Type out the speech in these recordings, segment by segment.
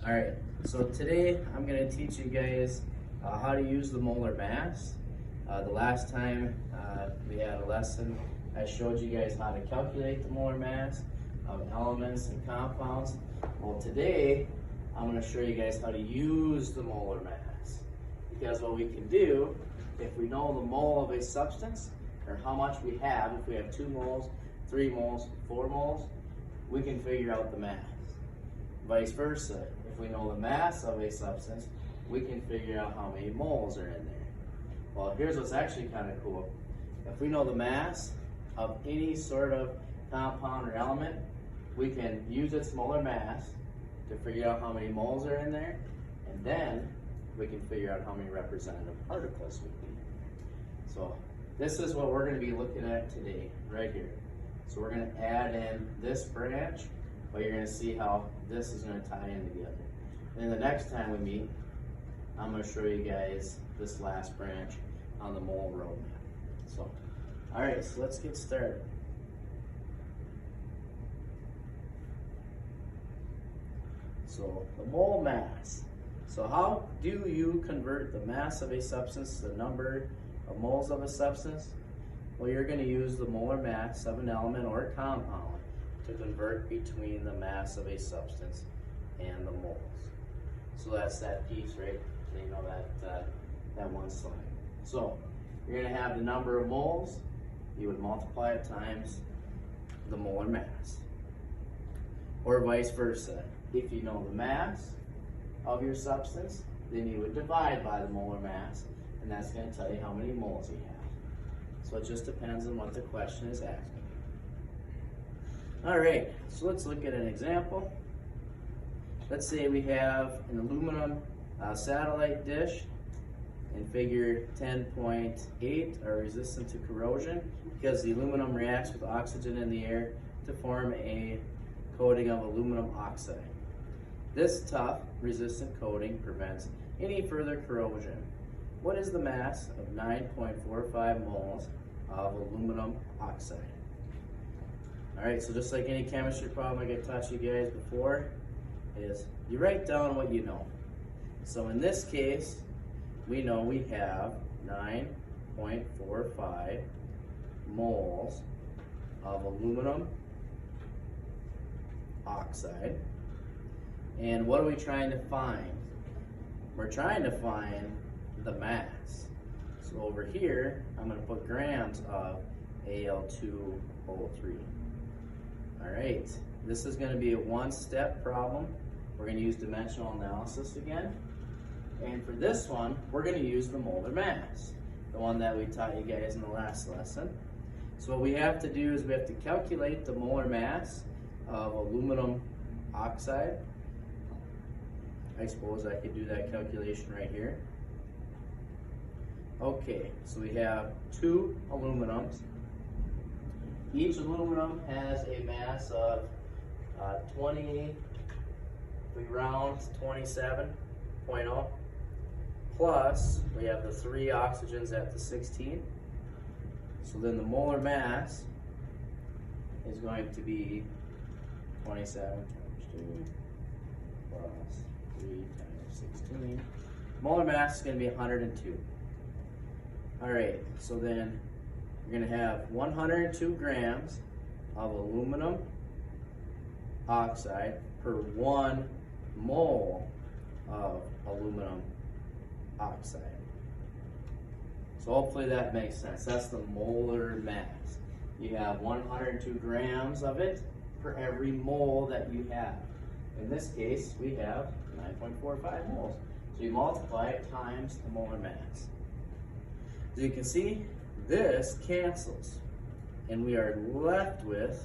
Alright, so today I'm going to teach you guys how to use the molar mass. The last time we had a lesson, I showed you guys how to calculate the molar mass of elements and compounds. Well, today I'm going to show you guys how to use the molar mass. Because what we can do, if we know the mole of a substance, or how much we have, if we have 2 moles, 3 moles, 4 moles, we can figure out the mass. Vice versa, if we know the mass of a substance, we can figure out how many moles are in there. Well, here's what's actually kind of cool. If we know the mass of any sort of compound or element, we can use its molar mass to figure out how many moles are in there, and then we can figure out how many representative particles would be. So this is what we're going to be looking at today, right here. So we're going to add in this branch, but you're going to see how this is going to tie in together. And the next time we meet, I'm going to show you guys this last branch on the mole roadmap. So, all right, so let's get started. So the mole mass. So how do you convert the mass of a substance to the number of moles of a substance? Well, you're going to use the molar mass of an element or a compound to convert between the mass of a substance and the moles. So that's that piece, right? So you know that one slide. So you're going to have the number of moles. You would multiply it times the molar mass. Or vice versa. If you know the mass of your substance, then you would divide by the molar mass, and that's going to tell you how many moles you have. So it just depends on what the question is asking. All right, so let's look at an example. Let's say we have an aluminum satellite dish in figure 10.8 are resistant to corrosion because the aluminum reacts with oxygen in the air to form a coating of aluminum oxide. This tough, resistant coating prevents any further corrosion. What is the mass of 9.45 moles of aluminum oxide? All right, so just like any chemistry problem I taught you guys before, is you write down what you know. So in this case, we know we have 9.45 moles of aluminum oxide. And what are we trying to find? We're trying to find the mass. So over here, I'm going to put grams of Al2O3. All right, this is going to be a one-step problem. We're going to use dimensional analysis again. And for this one, we're going to use the molar mass, the one that we taught you guys in the last lesson. So what we have to do is we have to calculate the molar mass of aluminum oxide. I suppose I could do that calculation right here. Okay, so we have 2 aluminums. Each aluminum has a mass of 20, we round 27.0, plus we have the 3 oxygens at the 16. So then the molar mass is going to be 27 times 2 plus 3 times 16. Molar mass is going to be 102. All right, so then we're going to have 102 grams of aluminum oxide per 1 mole of aluminum oxide. So hopefully that makes sense. That's the molar mass. You have 102 grams of it per every mole that you have. In this case, we have 9.45 moles. So you multiply it times the molar mass. As you can see, this cancels, and we are left with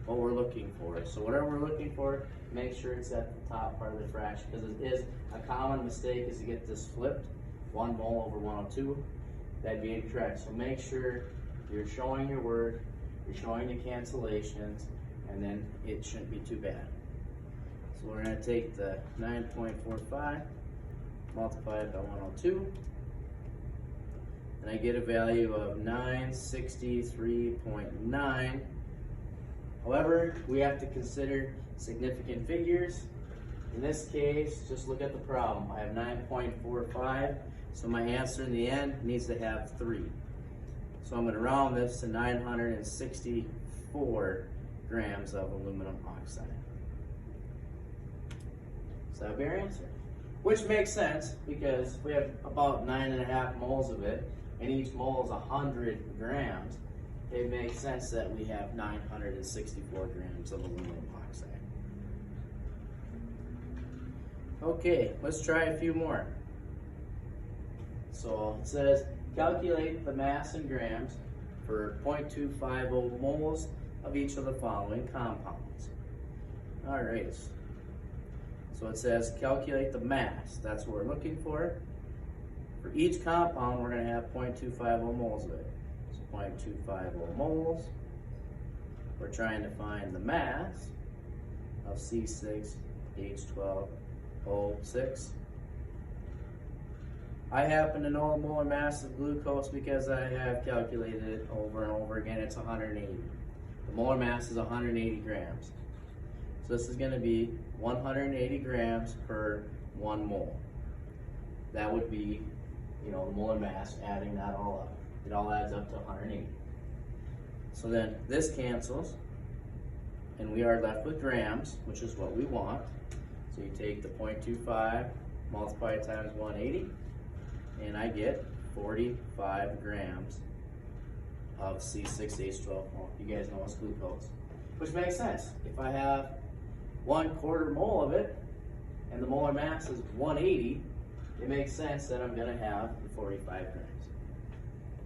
what we're looking for. So whatever we're looking for, make sure it's at the top part of the fraction, because it is a common mistake is to get this flipped, 1 mole over 102. That'd be incorrect. So make sure you're showing your word, you're showing the cancellations, and then it shouldn't be too bad. So we're going to take the 9.45, multiply it by 102, and I get a value of 963.9. However, we have to consider significant figures, In this case, just look at the problem. I have 9.45, so my answer in the end needs to have 3. So I'm going to round this to 964 grams of aluminum oxide. So that would be our answer. Which makes sense because we have about 9.5 moles of it, and each mole is 100 grams. It makes sense that we have 964 grams of aluminum oxide. Okay, let's try a few more. So it says, calculate the mass in grams for 0.250 moles of each of the following compounds. All right. So it says, calculate the mass. That's what we're looking for. For each compound, we're going to have 0.250 moles of it. So 0.250 moles. We're trying to find the mass of C6H12O6. I happen to know the molar mass of glucose because I have calculated it over and over again. It's 180. The molar mass is 180 grams. So this is going to be 180 grams per 1 mole. That would be, the molar mass, adding that all up. It all adds up to 180. So then this cancels, and we are left with grams, which is what we want. So you take the 0.25, multiply it times 180, and I get 45 grams of C6H12. Well, you guys know it's glucose, which makes sense. If I have 1/4 mole of it, and the molar mass is 180, it makes sense that I'm going to have 45 grams.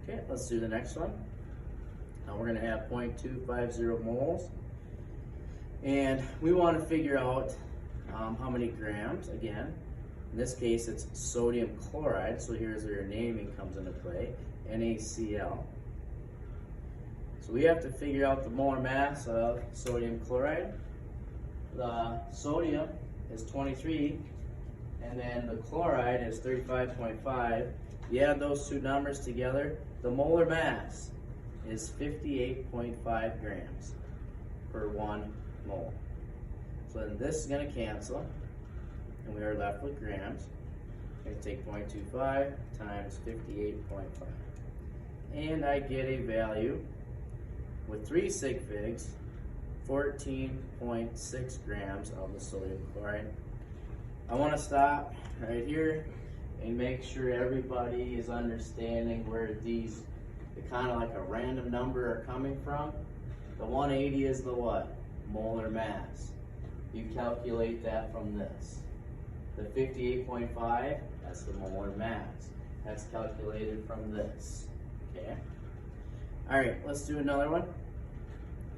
Okay, let's do the next one. Now we're going to have 0.250 moles, and we want to figure out how many grams. Again, in this case, it's sodium chloride, so here's where your naming comes into play, NaCl. So we have to figure out the molar mass of sodium chloride. The sodium is 23, and then the chloride is 35.5. You add those two numbers together, the molar mass is 58.5 grams per 1 mole. So then this is going to cancel, and we are left with grams. I'm going to take 0.25 times 58.5. And I get a value with 3 sig figs, 14.6 grams of the sodium chloride. I want to stop right here and make sure everybody is understanding where these, kind of like a random number, are coming from. The 180 is the what? Molar mass. You calculate that from this. The 58.5, that's the molar mass. That's calculated from this. Okay? All right, let's do another one.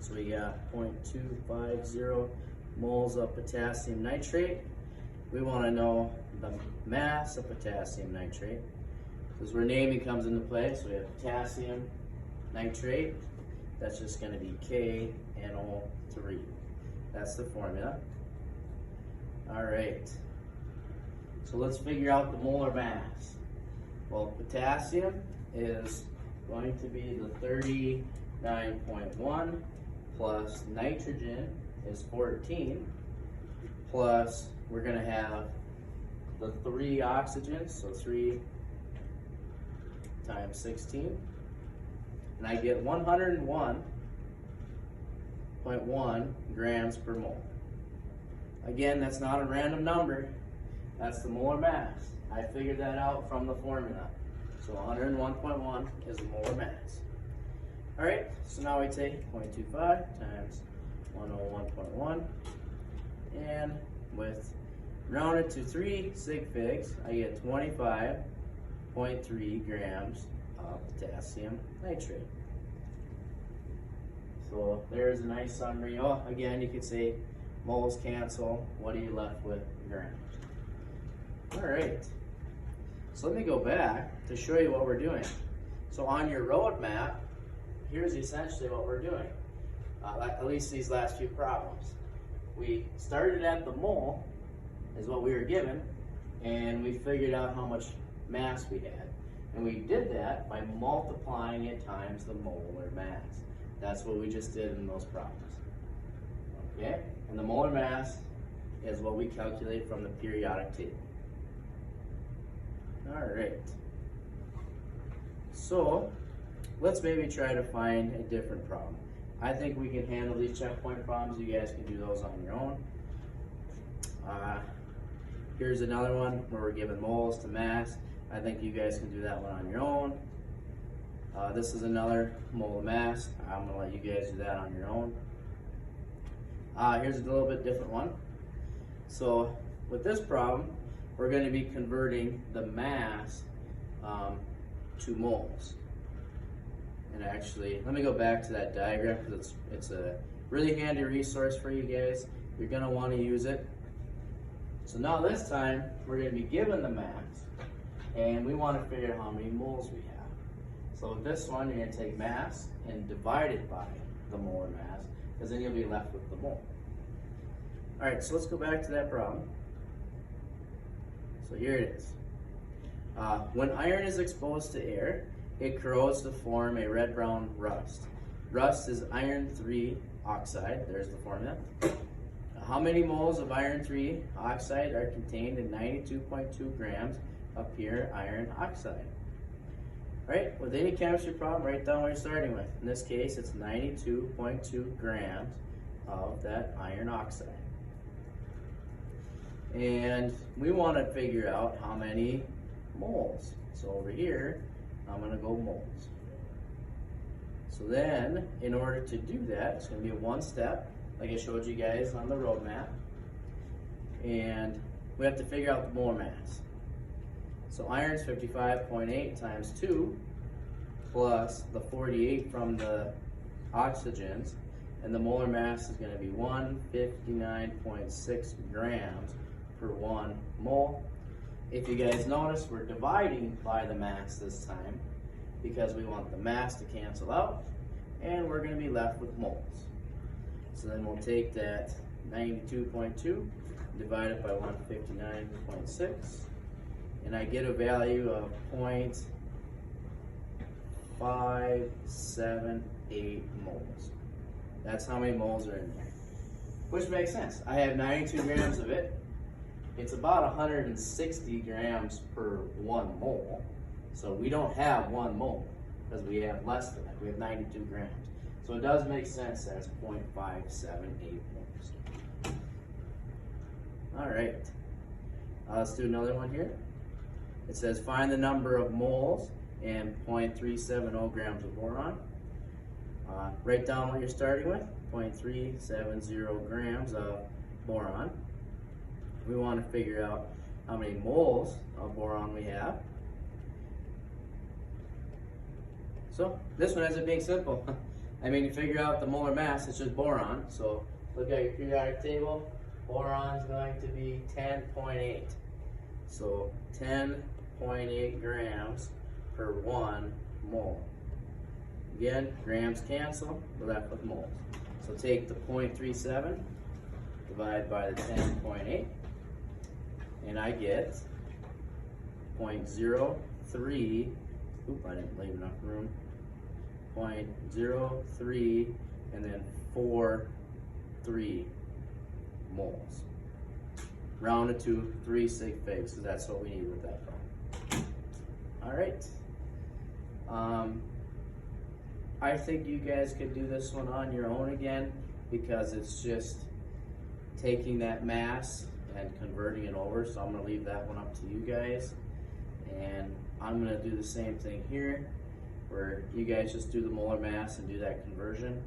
So we got 0.250 moles of potassium nitrate. We want to know the mass of potassium nitrate. This is where naming comes into play. So we have potassium nitrate. That's just going to be KNO3. That's the formula. All right. So let's figure out the molar mass. Well, potassium is going to be the 39.1 plus nitrogen is 14 plus we're going to have the 3 oxygens, so 3 times 16, and I get 101.1 grams per mole. Again, that's not a random number. That's the molar mass. I figured that out from the formula. So 101.1 is the molar mass. All right, so now we take 0.25 times 101.1, and with rounded to 3 sig figs, I get 25.3 grams of potassium nitrate. So there's a nice summary. Oh, again, you could say moles cancel. What are you left with? Grams. All right. So let me go back to show you what we're doing. So on your road map, here's essentially what we're doing. At least these last few problems. We started at the mole, is what we were given, and we figured out how much mass we had. And we did that by multiplying it times the molar mass. That's what we just did in those problems. Okay? And the molar mass is what we calculate from the periodic table. All right. So let's maybe try to find a different problem. I think we can handle these checkpoint problems. You guys can do those on your own. Here's another one where we're given moles to mass. I think you guys can do that one on your own. This is another mole to mass. I'm gonna let you guys do that on your own. Here's a little bit different one. So with this problem, we're going to be converting the mass to moles. And actually, let me go back to that diagram because it's a really handy resource for you guys. You're going to want to use it. So now this time, we're going to be given the mass, and we want to figure out how many moles we have. So with this one, you're going to take mass and divide it by the molar mass, because then you'll be left with the mole. All right, so let's go back to that problem. So here it is. When iron is exposed to air, it corrodes to form a red-brown rust. Rust is iron 3 oxide. There's the formula. How many moles of iron 3 oxide are contained in 92.2 grams of pure iron oxide? All right, with any chemistry problem, write down what you're starting with. In this case, it's 92.2 grams of that iron oxide. And we want to figure out how many moles. So over here, I'm going to go moles. So then, in order to do that, it's going to be one step, like I showed you guys on the roadmap. And we have to figure out the molar mass. So iron's 55.8 times 2 plus the 48 from the oxygens, and the molar mass is going to be 159.6 grams per 1 mole. If you guys notice, we're dividing by the mass this time because we want the mass to cancel out, and we're going to be left with moles. So then we'll take that 92.2, divide it by 159.6, and I get a value of 0.578 moles. That's how many moles are in there, which makes sense. I have 92 grams of it. It's about 160 grams per 1 mole. So we don't have 1 mole because we have less than that. We have 92 grams. So it does make sense as 0.578 moles. All right. Let's do another one here. It says find the number of moles and 0.370 grams of boron. Write down what you're starting with, 0.370 grams of boron. We want to figure out how many moles of boron we have. So this one ends up being simple. I mean, you figure out the molar mass, it's just boron. So look at your periodic table. Boron is going to be 10.8. So 10.8 grams per 1 mole. Again, grams cancel, we're left with moles. So take the 0.37, divide by the 10.8, and I get 0.03, oop, I didn't leave enough room, 0.03, and then 43 moles. Rounded to 3 sig figs, because that's what we need with that problem. All right. I think you guys could do this one on your own again, because it's just taking that mass and converting it over. So I'm going to leave that one up to you guys. And I'm going to do the same thing here, where you guys just do the molar mass and do that conversion.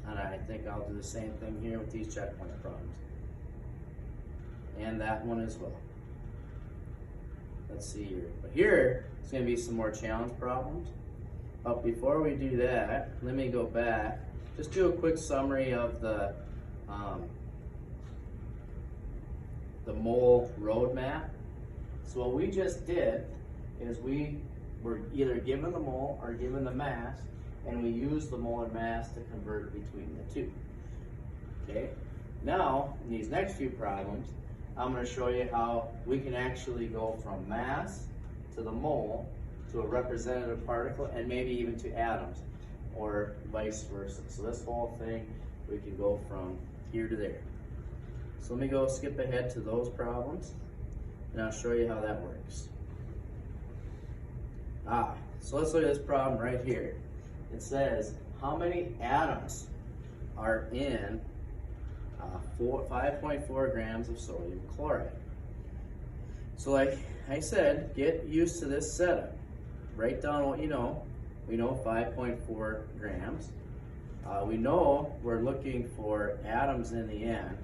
And I think I'll do the same thing here with these checkpoint problems. And that one as well. Let's see here. But here, it's going to be some more challenge problems. But before we do that, let me go back. Just do a quick summary of the mole roadmap. So what we just did is we were either given the mole or given the mass, and we used the molar mass to convert between the two. Okay. Now, in these next few problems, I'm going to show you how we can actually go from mass to the mole to a representative particle, and maybe even to atoms, or vice versa. So this whole thing, we can go from here to there. So let me go skip ahead to those problems, and I'll show you how that works. So let's look at this problem right here. It says, how many atoms are in 5.4 grams of sodium chloride? So like I said, get used to this setup. Write down what you know. We know 5.4 grams. We know we're looking for atoms in the end.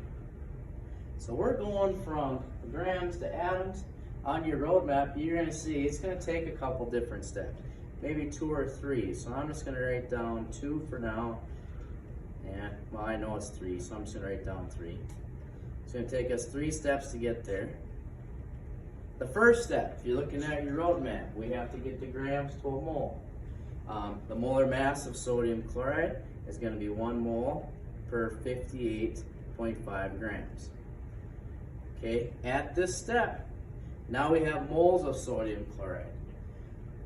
So we're going from grams to atoms. On your roadmap, you're going to see it's going to take a couple different steps, maybe 2 or 3. So I'm just going to write down 2 for now. And well, I know it's 3, so I'm just going to write down 3. It's going to take us 3 steps to get there. The first step, if you're looking at your roadmap, we have to get the grams to a mole. The molar mass of sodium chloride is going to be 1 mole per 58.5 grams. Okay, at this step, now we have moles of sodium chloride.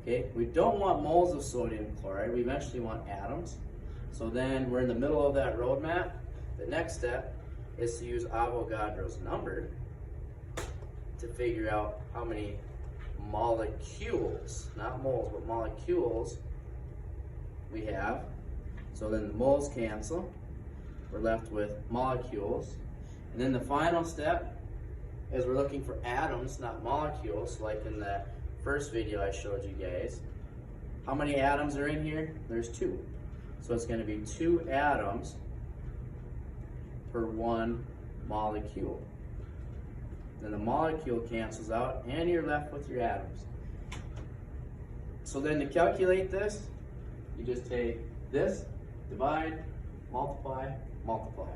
Okay, we don't want moles of sodium chloride, we eventually want atoms. So then we're in the middle of that roadmap. The next step is to use Avogadro's number to figure out how many molecules, not moles, but molecules we have. So then the moles cancel. We're left with molecules. And then the final step is we're looking for atoms, not molecules, like in that first video I showed you guys. How many atoms are in here? There's 2. So it's going to be 2 atoms per 1 molecule. Then the molecule cancels out and you're left with your atoms. So then to calculate this, you just take this, divide, multiply, multiply.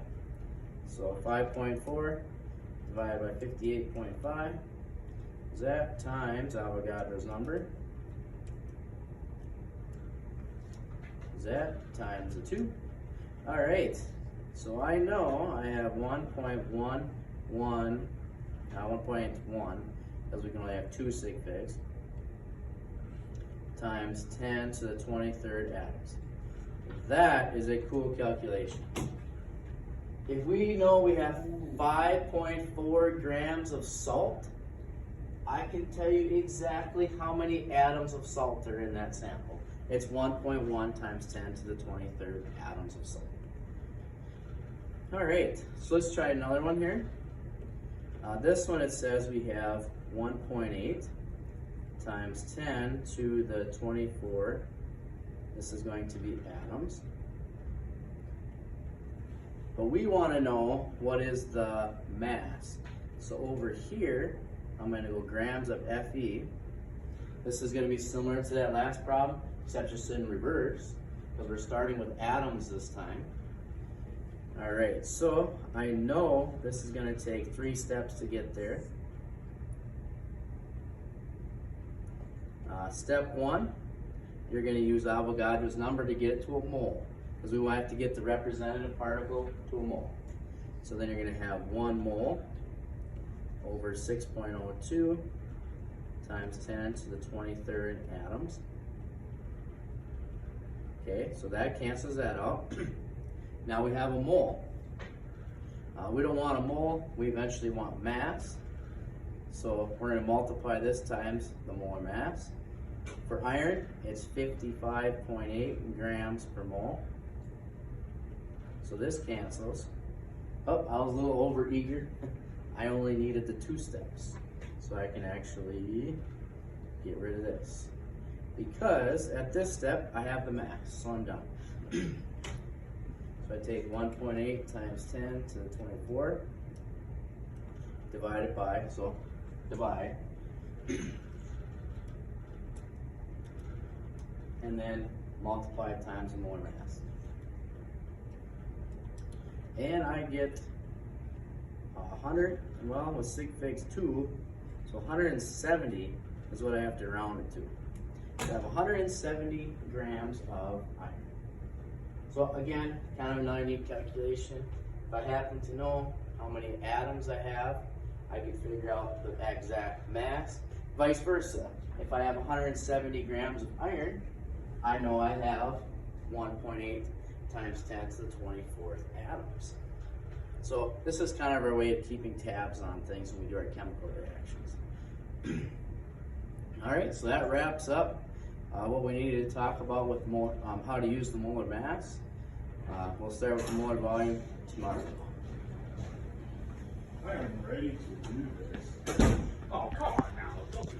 So 5.4 divided by 58.5 is that times Avogadro's number. Is that times the 2. All right, so I know I have 1.1 because we can only have 2 sig figs, times 10 to the 23rd atoms. That is a cool calculation. If we know we have 5.4 grams of salt, I can tell you exactly how many atoms of salt are in that sample. It's 1.1 times 10 to the 23rd atoms of salt. All right, so let's try another one here. This one, it says we have 1.8 times 10 to the 24. This is going to be atoms. But we want to know what is the mass. So over here, I'm going to go grams of Fe. This is going to be similar to that last problem, except just in reverse, because we're starting with atoms this time. All right, so I know this is going to take 3 steps to get there. Step 1, you're going to use Avogadro's number to get it to a mole, because we want to get the representative particle to a mole. So then you're going to have 1 mole over 6.02 times 10 to the 23rd atoms. Okay, so that cancels that out. Now we have a mole. We don't want a mole, we eventually want mass. So we're going to multiply this times the molar mass. For iron, it's 55.8 grams per mole. So this cancels. Oh, I was a little over eager. I only needed the 2 steps. So I can actually get rid of this. Because at this step, I have the mass, so I'm done. So I take 1.8 times 10 to the 24, divided by, so divide. And then multiply times the molar mass. And I get 100, well, with sig figs 2, so 170 is what I have to round it to. So I have 170 grams of iron. So again, kind of another neat calculation. If I happen to know how many atoms I have, I can figure out the exact mass. Vice versa. If I have 170 grams of iron, I know I have 1.8 times 10 to the 24th atoms. So this is kind of our way of keeping tabs on things when we do our chemical reactions. All right, so that wraps up what we needed to talk about with how to use the molar mass. We'll start with the molar volume tomorrow. I am ready to do this. Oh, come on now. Don't do